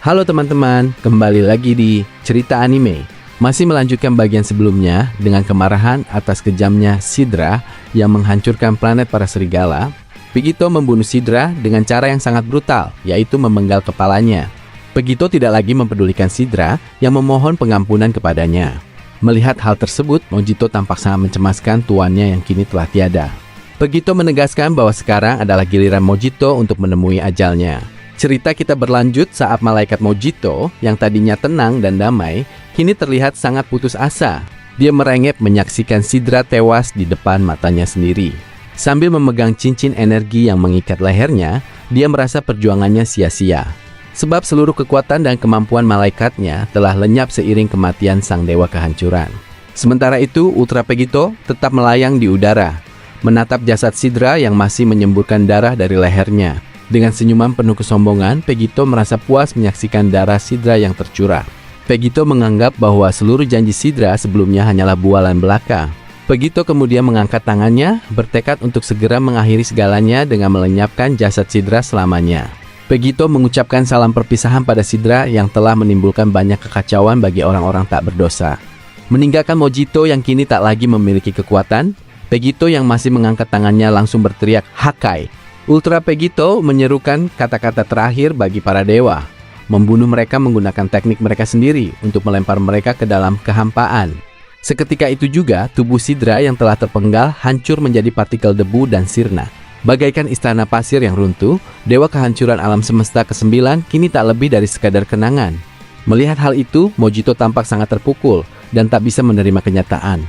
Halo teman-teman, kembali lagi di Cerita Anime. Masih melanjutkan bagian sebelumnya dengan kemarahan atas kejamnya Sidra yang menghancurkan planet para serigala. Pegito membunuh Sidra dengan cara yang sangat brutal, yaitu memenggal kepalanya. Pegito tidak lagi mempedulikan Sidra yang memohon pengampunan kepadanya. Melihat hal tersebut, Mojito tampak sangat mencemaskan tuannya yang kini telah tiada. Pegito menegaskan bahwa sekarang adalah giliran Mojito untuk menemui ajalnya. Cerita kita berlanjut saat malaikat Mojito yang tadinya tenang dan damai, kini terlihat sangat putus asa. Dia merengek menyaksikan Sidra tewas di depan matanya sendiri. Sambil memegang cincin energi yang mengikat lehernya, dia merasa perjuangannya sia-sia. Sebab seluruh kekuatan dan kemampuan malaikatnya telah lenyap seiring kematian sang dewa kehancuran. Sementara itu, Ultra Pegito tetap melayang di udara, menatap jasad Sidra yang masih menyemburkan darah dari lehernya. Dengan senyuman penuh kesombongan, Pegito merasa puas menyaksikan darah Sidra yang tercurah. Pegito menganggap bahwa seluruh janji Sidra sebelumnya hanyalah bualan belaka. Pegito kemudian mengangkat tangannya, bertekad untuk segera mengakhiri segalanya dengan melenyapkan jasad Sidra selamanya. Pegito mengucapkan salam perpisahan pada Sidra yang telah menimbulkan banyak kekacauan bagi orang-orang tak berdosa. Meninggalkan Mojito yang kini tak lagi memiliki kekuatan, Pegito yang masih mengangkat tangannya langsung berteriak Hakai. Ultra Pegito menyerukan kata-kata terakhir bagi para dewa, membunuh mereka menggunakan teknik mereka sendiri untuk melempar mereka ke dalam kehampaan. Seketika itu juga, tubuh Sidra yang telah terpenggal hancur menjadi partikel debu dan sirna. Bagaikan istana pasir yang runtuh, dewa kehancuran alam semesta ke-9 kini tak lebih dari sekadar kenangan. Melihat hal itu, Mojito tampak sangat terpukul dan tak bisa menerima kenyataan.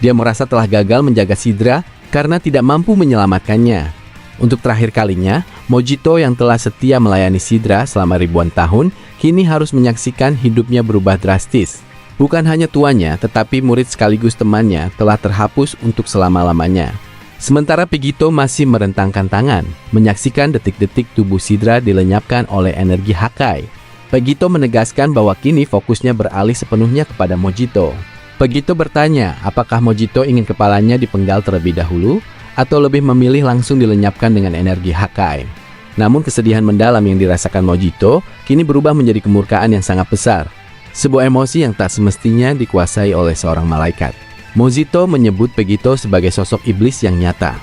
Dia merasa telah gagal menjaga Sidra karena tidak mampu menyelamatkannya. Untuk terakhir kalinya, Mojito yang telah setia melayani Sidra selama ribuan tahun, kini harus menyaksikan hidupnya berubah drastis. Bukan hanya tuannya, tetapi murid sekaligus temannya telah terhapus untuk selama-lamanya. Sementara Pegito masih merentangkan tangan, menyaksikan detik-detik tubuh Sidra dilenyapkan oleh energi Hakai. Pegito menegaskan bahwa kini fokusnya beralih sepenuhnya kepada Mojito. Pegito bertanya, apakah Mojito ingin kepalanya dipenggal terlebih dahulu, atau lebih memilih langsung dilenyapkan dengan energi Hakai. Namun kesedihan mendalam yang dirasakan Mojito kini berubah menjadi kemurkaan yang sangat besar. Sebuah emosi yang tak semestinya dikuasai oleh seorang malaikat. Mojito menyebut Pegito sebagai sosok iblis yang nyata.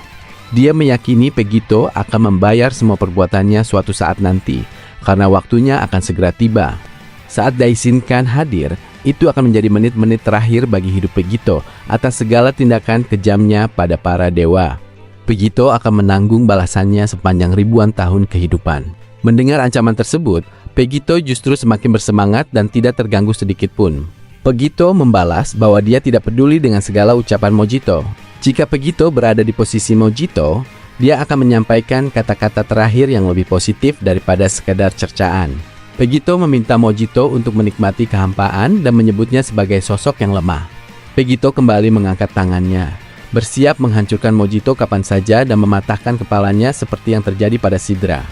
Dia meyakini Pegito akan membayar semua perbuatannya suatu saat nanti, karena waktunya akan segera tiba. Saat Daishinkan hadir, itu akan menjadi menit-menit terakhir bagi hidup Pegito atas segala tindakan kejamnya pada para dewa. Pegito akan menanggung balasannya sepanjang ribuan tahun kehidupan. Mendengar ancaman tersebut, Pegito justru semakin bersemangat dan tidak terganggu sedikit pun. Pegito membalas bahwa dia tidak peduli dengan segala ucapan Mojito. Jika Pegito berada di posisi Mojito, dia akan menyampaikan kata-kata terakhir yang lebih positif daripada sekadar cercaan. Pegito meminta Mojito untuk menikmati kehampaan dan menyebutnya sebagai sosok yang lemah. Pegito kembali mengangkat tangannya, bersiap menghancurkan Mojito kapan saja dan mematahkan kepalanya seperti yang terjadi pada Sidra.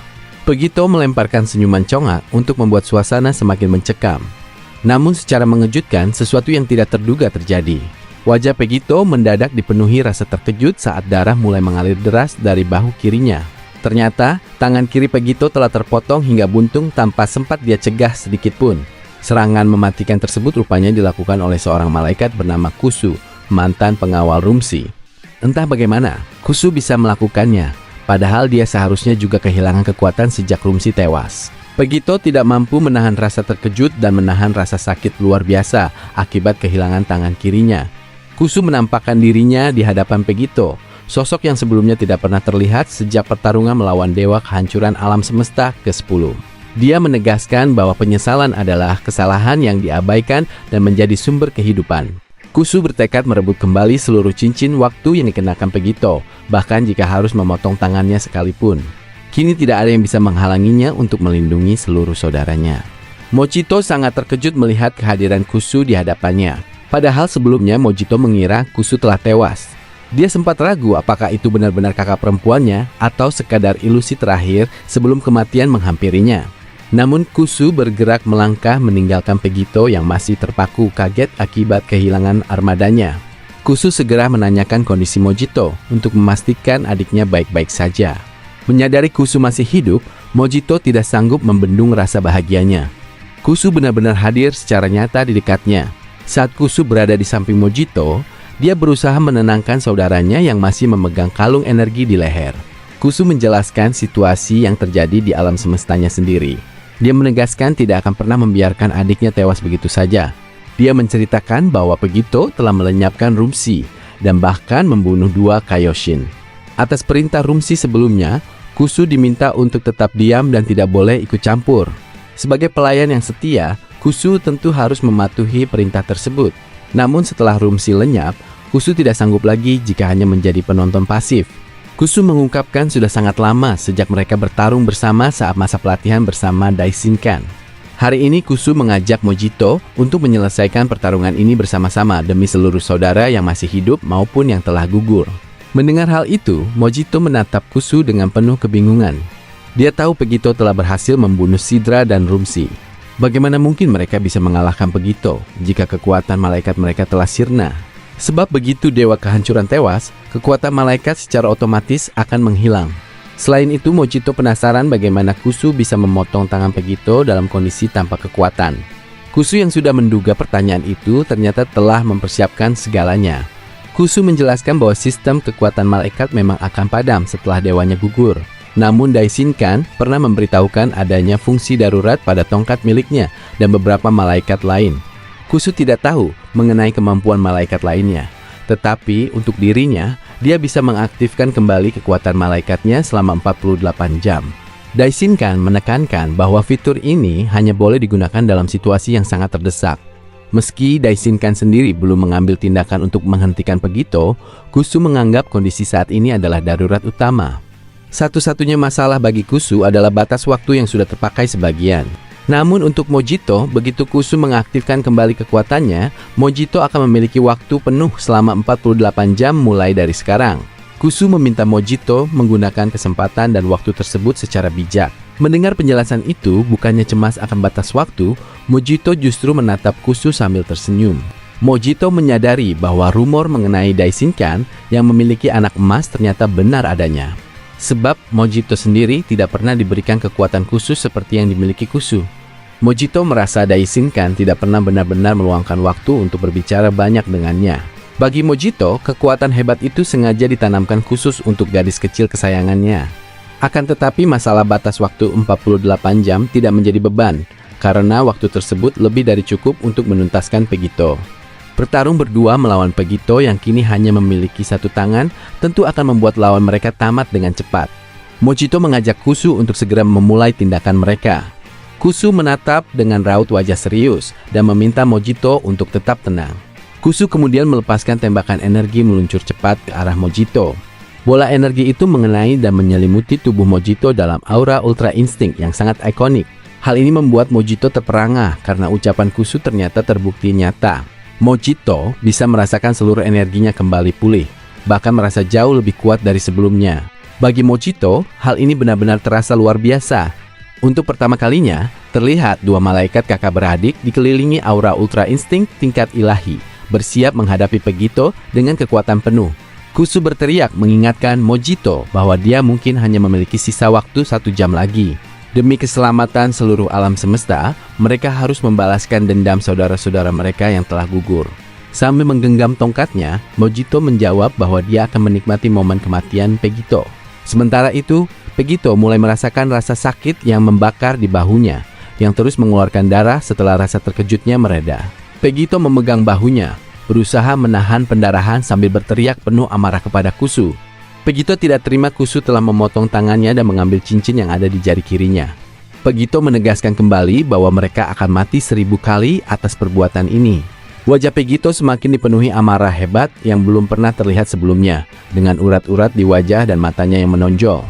Pegito melemparkan senyuman congak untuk membuat suasana semakin mencekam. Namun secara mengejutkan, sesuatu yang tidak terduga terjadi. Wajah Pegito mendadak dipenuhi rasa terkejut saat darah mulai mengalir deras dari bahu kirinya. Ternyata, tangan kiri Pegito telah terpotong hingga buntung tanpa sempat dia cegah sedikit pun. Serangan mematikan tersebut rupanya dilakukan oleh seorang malaikat bernama Kusu, mantan pengawal Rumsi. Entah bagaimana, Kusu bisa melakukannya, padahal dia seharusnya juga kehilangan kekuatan sejak Rumsi tewas. Pegito tidak mampu menahan rasa terkejut dan menahan rasa sakit luar biasa akibat kehilangan tangan kirinya. Kusu menampakkan dirinya di hadapan Pegito, sosok yang sebelumnya tidak pernah terlihat sejak pertarungan melawan dewa kehancuran alam semesta ke-10. Dia menegaskan bahwa penyesalan adalah kesalahan yang diabaikan dan menjadi sumber kehidupan. Kusu bertekad merebut kembali seluruh cincin waktu yang dikenakan Pegito, bahkan jika harus memotong tangannya sekalipun. Kini tidak ada yang bisa menghalanginya untuk melindungi seluruh saudaranya. Mojito sangat terkejut melihat kehadiran Kusu di hadapannya. Padahal sebelumnya Mojito mengira Kusu telah tewas. Dia sempat ragu apakah itu benar-benar kakak perempuannya atau sekadar ilusi terakhir sebelum kematian menghampirinya. Namun Kusu bergerak melangkah meninggalkan Pegito yang masih terpaku kaget akibat kehilangan armadanya. Kusu segera menanyakan kondisi Mojito untuk memastikan adiknya baik-baik saja. Menyadari Kusu masih hidup, Mojito tidak sanggup membendung rasa bahagianya. Kusu benar-benar hadir secara nyata di dekatnya. Saat Kusu berada di samping Mojito, dia berusaha menenangkan saudaranya yang masih memegang kalung energi di leher. Kusu menjelaskan situasi yang terjadi di alam semestanya sendiri. Dia menegaskan tidak akan pernah membiarkan adiknya tewas begitu saja. Dia menceritakan bahwa Pegito telah melenyapkan Rumsi dan bahkan membunuh 2 Kaioshin. Atas perintah Rumsi sebelumnya, Kusu diminta untuk tetap diam dan tidak boleh ikut campur. Sebagai pelayan yang setia, Kusu tentu harus mematuhi perintah tersebut. Namun setelah Rumsi lenyap, Kusu tidak sanggup lagi jika hanya menjadi penonton pasif. Kusu mengungkapkan sudah sangat lama sejak mereka bertarung bersama saat masa pelatihan bersama Daishinkan. Hari ini Kusu mengajak Mojito untuk menyelesaikan pertarungan ini bersama-sama demi seluruh saudara yang masih hidup maupun yang telah gugur. Mendengar hal itu, Mojito menatap Kusu dengan penuh kebingungan. Dia tahu Pegito telah berhasil membunuh Sidra dan Rumsi. Bagaimana mungkin mereka bisa mengalahkan Pegito jika kekuatan malaikat mereka telah sirna? Sebab begitu dewa kehancuran tewas, kekuatan malaikat secara otomatis akan menghilang. Selain itu, Mojito penasaran bagaimana Kusu bisa memotong tangan Pegito dalam kondisi tanpa kekuatan. Kusu yang sudah menduga pertanyaan itu ternyata telah mempersiapkan segalanya. Kusu menjelaskan bahwa sistem kekuatan malaikat memang akan padam setelah dewanya gugur. Namun Daishinkan pernah memberitahukan adanya fungsi darurat pada tongkat miliknya dan beberapa malaikat lain. Kusu tidak tahu mengenai kemampuan malaikat lainnya. Tetapi untuk dirinya, dia bisa mengaktifkan kembali kekuatan malaikatnya selama 48 jam. Daishinkan menekankan bahwa fitur ini hanya boleh digunakan dalam situasi yang sangat terdesak. Meski Daishinkan sendiri belum mengambil tindakan untuk menghentikan Pegito, Kusu menganggap kondisi saat ini adalah darurat utama. Satu-satunya masalah bagi Kusu adalah batas waktu yang sudah terpakai sebagian. Namun untuk Mojito, begitu Kusu mengaktifkan kembali kekuatannya, Mojito akan memiliki waktu penuh selama 48 jam mulai dari sekarang. Kusu meminta Mojito menggunakan kesempatan dan waktu tersebut secara bijak. Mendengar penjelasan itu, bukannya cemas akan batas waktu, Mojito justru menatap Kusu sambil tersenyum. Mojito menyadari bahwa rumor mengenai Daishinkan yang memiliki anak emas ternyata benar adanya. Sebab Mojito sendiri tidak pernah diberikan kekuatan khusus seperti yang dimiliki Kusu. Mojito merasa Daishinkan tidak pernah benar-benar meluangkan waktu untuk berbicara banyak dengannya. Bagi Mojito, kekuatan hebat itu sengaja ditanamkan khusus untuk gadis kecil kesayangannya. Akan tetapi masalah batas waktu 48 jam tidak menjadi beban, karena waktu tersebut lebih dari cukup untuk menuntaskan Pegito. Bertarung berdua melawan Pegito yang kini hanya memiliki satu tangan tentu akan membuat lawan mereka tamat dengan cepat. Mojito mengajak Kusu untuk segera memulai tindakan mereka. Kusu menatap dengan raut wajah serius dan meminta Mojito untuk tetap tenang. Kusu kemudian melepaskan tembakan energi meluncur cepat ke arah Mojito. Bola energi itu mengenai dan menyelimuti tubuh Mojito dalam aura ultra insting yang sangat ikonik. Hal ini membuat Mojito terperangah karena ucapan Kusu ternyata terbukti nyata. Mojito bisa merasakan seluruh energinya kembali pulih, bahkan merasa jauh lebih kuat dari sebelumnya. Bagi Mojito, hal ini benar-benar terasa luar biasa. Untuk pertama kalinya, terlihat dua malaikat kakak beradik dikelilingi aura ultra insting tingkat ilahi, bersiap menghadapi Pegito dengan kekuatan penuh. Kusu berteriak mengingatkan Mojito bahwa dia mungkin hanya memiliki sisa waktu 1 jam lagi. Demi keselamatan seluruh alam semesta, mereka harus membalaskan dendam saudara-saudara mereka yang telah gugur. Sambil menggenggam tongkatnya, Mojito menjawab bahwa dia akan menikmati momen kematian Pegito. Sementara itu, Pegito mulai merasakan rasa sakit yang membakar di bahunya, yang terus mengeluarkan darah setelah rasa terkejutnya mereda. Pegito memegang bahunya, berusaha menahan pendarahan sambil berteriak penuh amarah kepada Kusu. Pegito tidak terima Kusu telah memotong tangannya dan mengambil cincin yang ada di jari kirinya. Pegito menegaskan kembali bahwa mereka akan mati 1000 kali atas perbuatan ini. Wajah Pegito semakin dipenuhi amarah hebat yang belum pernah terlihat sebelumnya, dengan urat-urat di wajah dan matanya yang menonjol.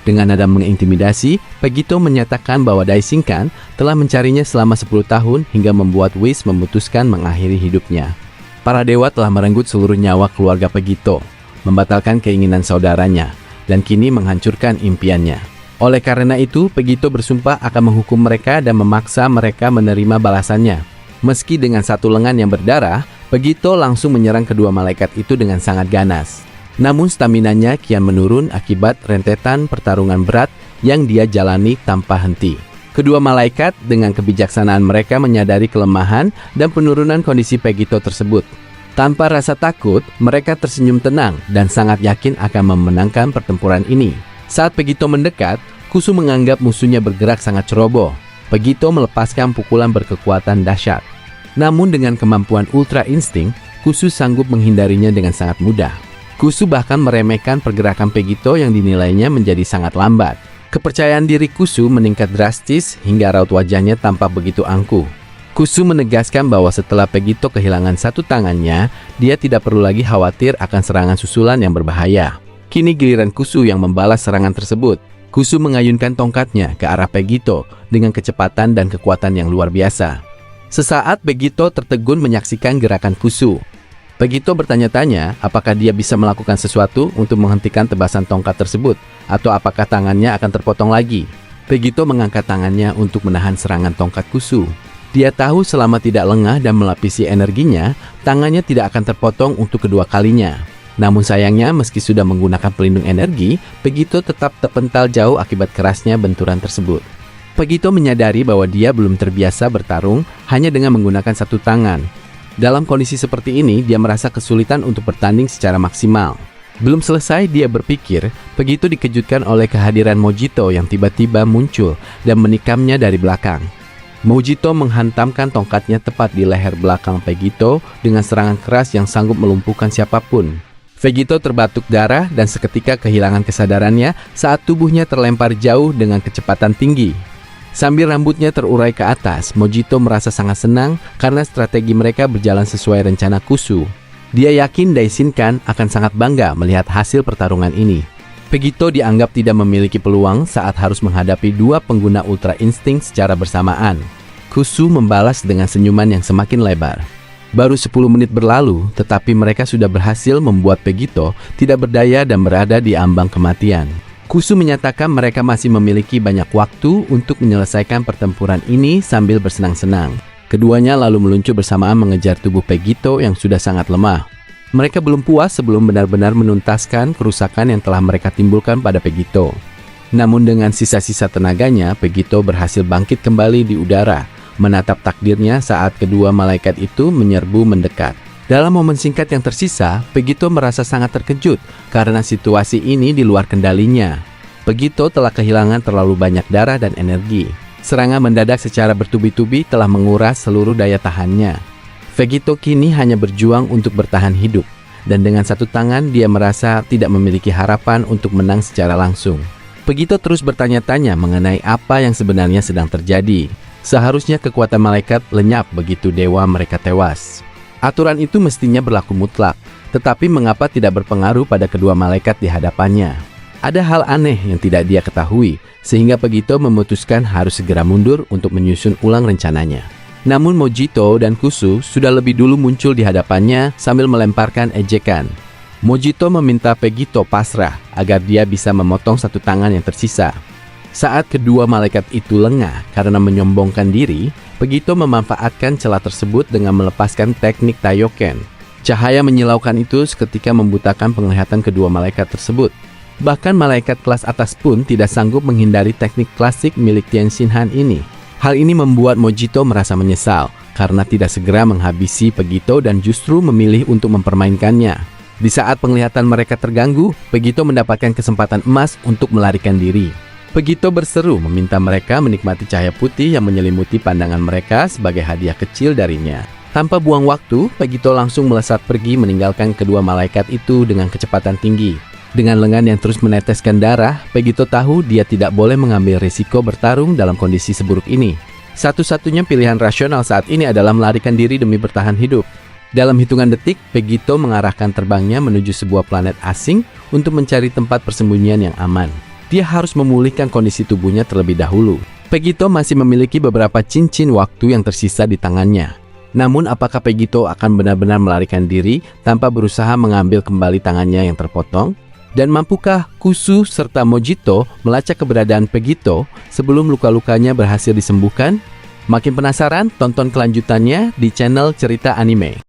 Dengan nada mengintimidasi, Pegito menyatakan bahwa Daishinkan telah mencarinya selama 10 tahun hingga membuat Whis memutuskan mengakhiri hidupnya. Para dewa telah merenggut seluruh nyawa keluarga Pegito, membatalkan keinginan saudaranya, dan kini menghancurkan impiannya. Oleh karena itu, Pegito bersumpah akan menghukum mereka dan memaksa mereka menerima balasannya. Meski dengan satu lengan yang berdarah, Pegito langsung menyerang kedua malaikat itu dengan sangat ganas. Namun staminanya kian menurun akibat rentetan pertarungan berat yang dia jalani tanpa henti. Kedua malaikat dengan kebijaksanaan mereka menyadari kelemahan dan penurunan kondisi Pegito tersebut. Tanpa rasa takut, mereka tersenyum tenang dan sangat yakin akan memenangkan pertempuran ini. Saat Pegito mendekat, Kusu menganggap musuhnya bergerak sangat ceroboh. Pegito melepaskan pukulan berkekuatan dahsyat. Namun dengan kemampuan ultra insting, Kusu sanggup menghindarinya dengan sangat mudah. Kusu bahkan meremehkan pergerakan Pegito yang dinilainya menjadi sangat lambat. Kepercayaan diri Kusu meningkat drastis hingga raut wajahnya tampak begitu angkuh. Kusu menegaskan bahwa setelah Pegito kehilangan satu tangannya, dia tidak perlu lagi khawatir akan serangan susulan yang berbahaya. Kini giliran Kusu yang membalas serangan tersebut. Kusu mengayunkan tongkatnya ke arah Pegito dengan kecepatan dan kekuatan yang luar biasa. Sesaat Pegito tertegun menyaksikan gerakan Kusu. Pegito bertanya-tanya apakah dia bisa melakukan sesuatu untuk menghentikan tebasan tongkat tersebut, atau apakah tangannya akan terpotong lagi. Pegito mengangkat tangannya untuk menahan serangan tongkat Kusu. Dia tahu selama tidak lengah dan melapisi energinya, tangannya tidak akan terpotong untuk kedua kalinya. Namun sayangnya meski sudah menggunakan pelindung energi, Pegito tetap terpental jauh akibat kerasnya benturan tersebut. Pegito menyadari bahwa dia belum terbiasa bertarung hanya dengan menggunakan satu tangan. Dalam kondisi seperti ini, dia merasa kesulitan untuk bertanding secara maksimal. Belum selesai dia berpikir, Pegito dikejutkan oleh kehadiran Mojito yang tiba-tiba muncul dan menikamnya dari belakang. Mojito menghantamkan tongkatnya tepat di leher belakang Pegito dengan serangan keras yang sanggup melumpuhkan siapapun. Pegito terbatuk darah dan seketika kehilangan kesadarannya saat tubuhnya terlempar jauh dengan kecepatan tinggi. Sambil rambutnya terurai ke atas, Mojito merasa sangat senang karena strategi mereka berjalan sesuai rencana Kusu. Dia yakin Daishinkan akan sangat bangga melihat hasil pertarungan ini. Pegito dianggap tidak memiliki peluang saat harus menghadapi dua pengguna ultra insting secara bersamaan. Kusu membalas dengan senyuman yang semakin lebar. Baru 10 menit berlalu, tetapi mereka sudah berhasil membuat Pegito tidak berdaya dan berada di ambang kematian. Kusu menyatakan mereka masih memiliki banyak waktu untuk menyelesaikan pertempuran ini sambil bersenang-senang. Keduanya lalu meluncur bersamaan mengejar tubuh Pegito yang sudah sangat lemah. Mereka belum puas sebelum benar-benar menuntaskan kerusakan yang telah mereka timbulkan pada Pegito. Namun dengan sisa-sisa tenaganya, Pegito berhasil bangkit kembali di udara, menatap takdirnya saat kedua malaikat itu menyerbu mendekat. Dalam momen singkat yang tersisa, Pegito merasa sangat terkejut karena situasi ini di luar kendalinya. Pegito telah kehilangan terlalu banyak darah dan energi. Serangan mendadak secara bertubi-tubi telah menguras seluruh daya tahannya. Pegito kini hanya berjuang untuk bertahan hidup, dan dengan satu tangan dia merasa tidak memiliki harapan untuk menang secara langsung. Pegito terus bertanya-tanya mengenai apa yang sebenarnya sedang terjadi. Seharusnya kekuatan malaikat lenyap begitu dewa mereka tewas. Aturan itu mestinya berlaku mutlak, tetapi mengapa tidak berpengaruh pada kedua malaikat di hadapannya? Ada hal aneh yang tidak dia ketahui, sehingga Pegito memutuskan harus segera mundur untuk menyusun ulang rencananya. Namun Mojito dan Kusu sudah lebih dulu muncul di hadapannya sambil melemparkan ejekan. Mojito meminta Pegito pasrah agar dia bisa memotong satu tangan yang tersisa. Saat kedua malaikat itu lengah karena menyombongkan diri, Pegito memanfaatkan celah tersebut dengan melepaskan teknik Taioken. Cahaya menyilaukan itu seketika membutakan penglihatan kedua malaikat tersebut. Bahkan malaikat kelas atas pun tidak sanggup menghindari teknik klasik milik Tien Shinhan ini. Hal ini membuat Mojito merasa menyesal karena tidak segera menghabisi Pegito dan justru memilih untuk mempermainkannya. Di saat penglihatan mereka terganggu, Pegito mendapatkan kesempatan emas untuk melarikan diri. Pegito berseru meminta mereka menikmati cahaya putih yang menyelimuti pandangan mereka sebagai hadiah kecil darinya. Tanpa buang waktu, Pegito langsung melesat pergi meninggalkan kedua malaikat itu dengan kecepatan tinggi. Dengan lengan yang terus meneteskan darah, Pegito tahu dia tidak boleh mengambil risiko bertarung dalam kondisi seburuk ini. Satu-satunya pilihan rasional saat ini adalah melarikan diri demi bertahan hidup. Dalam hitungan detik, Pegito mengarahkan terbangnya menuju sebuah planet asing untuk mencari tempat persembunyian yang aman. Dia harus memulihkan kondisi tubuhnya terlebih dahulu. Pegito masih memiliki beberapa cincin waktu yang tersisa di tangannya. Namun apakah Pegito akan benar-benar melarikan diri tanpa berusaha mengambil kembali tangannya yang terpotong? Dan mampukah Kusu serta Mojito melacak keberadaan Pegito sebelum luka-lukanya berhasil disembuhkan? Makin penasaran? Tonton kelanjutannya di channel Cerita Anime.